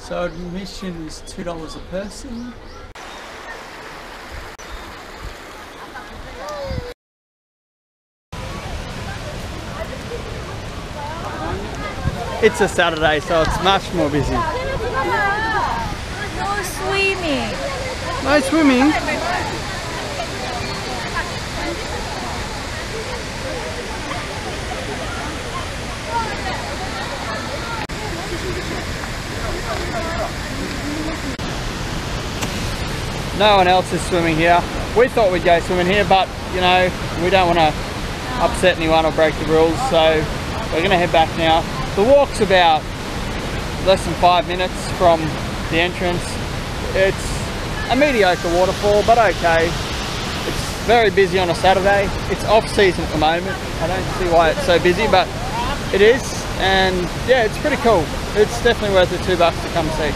So admission is $2 a person. It's a Saturday, so it's much more busy. No swimming. No swimming? No one else is swimming here. We thought we'd go swimming here, but you know, we don't want to upset anyone or break the rules, so we're going to head back now. The walk's about less than 5 minutes from the entrance. It's a mediocre waterfall, but okay. It's very busy on a Saturday. It's off season at the moment. I don't see why it's so busy, but it is, and yeah, it's pretty cool. It's definitely worth the $2 to come see.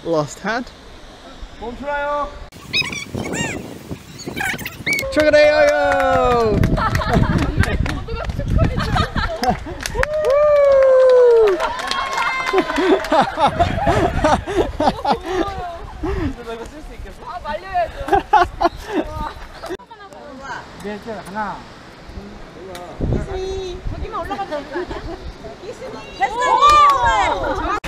Lost hat. 멈추나요? 축하해요! 아, 말려야죠. 네, 하나. 저기만 올라가면 될 거 아니야? 됐어!